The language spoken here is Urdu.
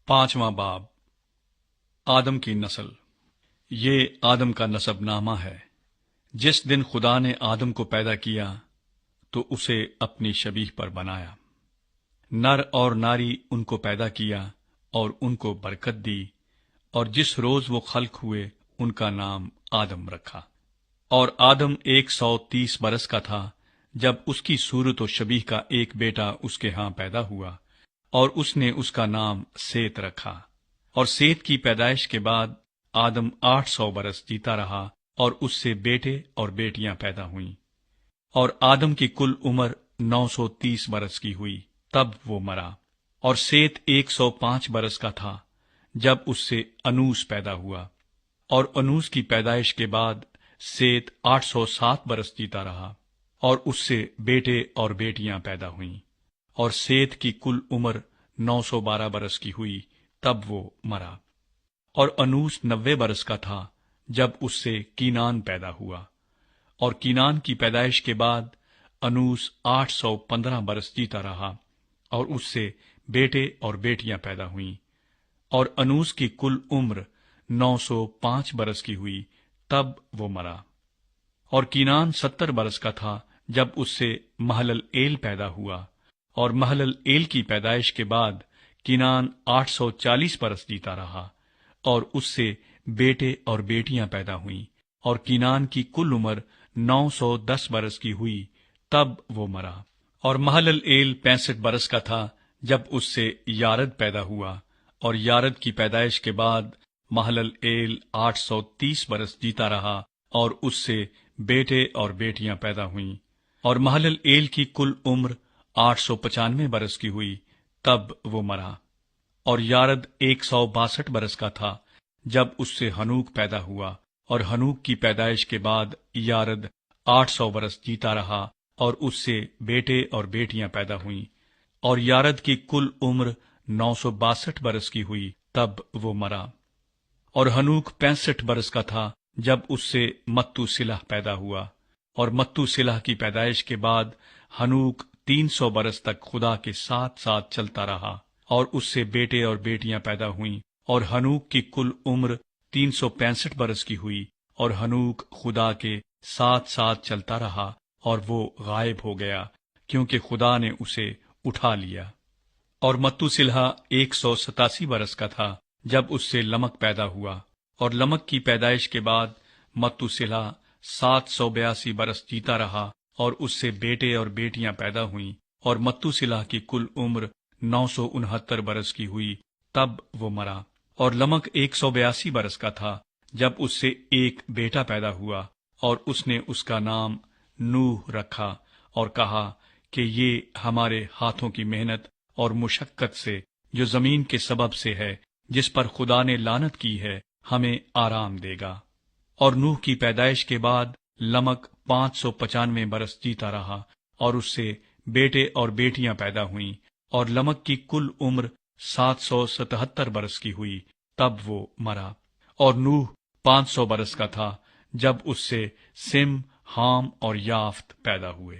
5واں باب آدم کی نسل۔ یہ آدم کا نسب نامہ ہے۔ جس دن خدا نے آدم کو پیدا کیا تو اسے اپنی شبیہ پر بنایا، نر اور ناری ان کو پیدا کیا اور ان کو برکت دی، اور جس روز وہ خلق ہوئے ان کا نام آدم رکھا۔ اور آدم 130 برس کا تھا جب اس کی صورت و شبیہ کا ایک بیٹا اس کے ہاں پیدا ہوا، اور اس نے اس کا نام سیت رکھا۔ اور سیت کی پیدائش کے بعد آدم 800 برس جیتا رہا، اور اس سے بیٹے اور بیٹیاں پیدا ہوئیں۔ اور آدم کی کل عمر 930 برس کی ہوئی، تب وہ مرا۔ اور سیت 105 برس کا تھا جب اس سے انوس پیدا ہوا، اور انوس کی پیدائش کے بعد سیت 807 برس جیتا رہا، اور اس سے بیٹے اور بیٹیاں پیدا ہوئیں۔ اور سیت کی کل عمر 912 برس کی ہوئی، تب وہ مرا۔ اور انوس 90 برس کا تھا جب اس سے کینان پیدا ہوا، اور کینان کی پیدائش کے بعد انوس 815 برس جیتا رہا، اور اس سے بیٹے اور بیٹیاں پیدا ہوئیں۔ اور انوس کی کل عمر 905 برس کی ہوئی، تب وہ مرا۔ اور کینان 70 برس کا تھا جب اس سے مہلل ایل پیدا ہوا، اور مہلل ایل کی پیدائش کے بعد کینان 840 برس جیتا رہا، اور اس سے بیٹے اور بیٹیاں پیدا ہوئیں۔ اور کینان کی کل عمر 910 برس کی ہوئی، تب وہ مرا۔ اور مہلل ایل 65 برس کا تھا جب اس سے یارد پیدا ہوا، اور یارد کی پیدائش کے بعد مہلل ایل 830 برس جیتا رہا، اور اس سے بیٹے اور بیٹیاں پیدا ہوئیں۔ اور مہلل ایل کی کل عمر 895 برس کی ہوئی، تب وہ مرا۔ اور یارد 162 برس کا تھا جب اس سے ہنوک پیدا ہوا، اور ہنوک کی پیدائش کے بعد یارد 800 برس جیتا رہا، اور اس سے بیٹے اور بیٹیاں پیدا ہوئیں۔ اور یارد کی کل عمر 962 برس کی ہوئی، تب وہ مرا۔ اور ہنوک 65 برس کا تھا جب اس سے متو سلح پیدا ہوا، اور متو سلح کی پیدائش کے بعد ہنوک 300 برس تک خدا کے ساتھ ساتھ چلتا رہا، اور اس سے بیٹے اور بیٹیاں پیدا ہوئیں۔ اور ہنوک کی کل عمر 365 برس کی ہوئی، اور ہنوک خدا کے ساتھ ساتھ چلتا رہا، اور وہ غائب ہو گیا کیونکہ خدا نے اسے اٹھا لیا۔ اور متو سلح 187 برس کا تھا جب اس سے لمک پیدا ہوا، اور لمک کی پیدائش کے بعد متو سلح 782 برس جیتا رہا، اور اس سے بیٹے اور بیٹیاں پیدا ہوئیں۔ اور متو سلح کی کل عمر 969 برس کی ہوئی، تب وہ مرا۔ اور لمک 182 برس کا تھا جب اس سے ایک بیٹا پیدا ہوا، اور اس نے اس کا نام نوح رکھا، اور کہا کہ یہ ہمارے ہاتھوں کی محنت اور مشقت سے جو زمین کے سبب سے ہے، جس پر خدا نے لعنت کی ہے، ہمیں آرام دے گا۔ اور نوح کی پیدائش کے بعد لمک 595 برس جیتا رہا، اور اس سے بیٹے اور بیٹیاں پیدا ہوئیں۔ اور لمک کی کل عمر 777 برس کی ہوئی، تب وہ مرا۔ اور نوح 500 برس کا تھا جب اس سے سم، حام اور یافت پیدا ہوئے۔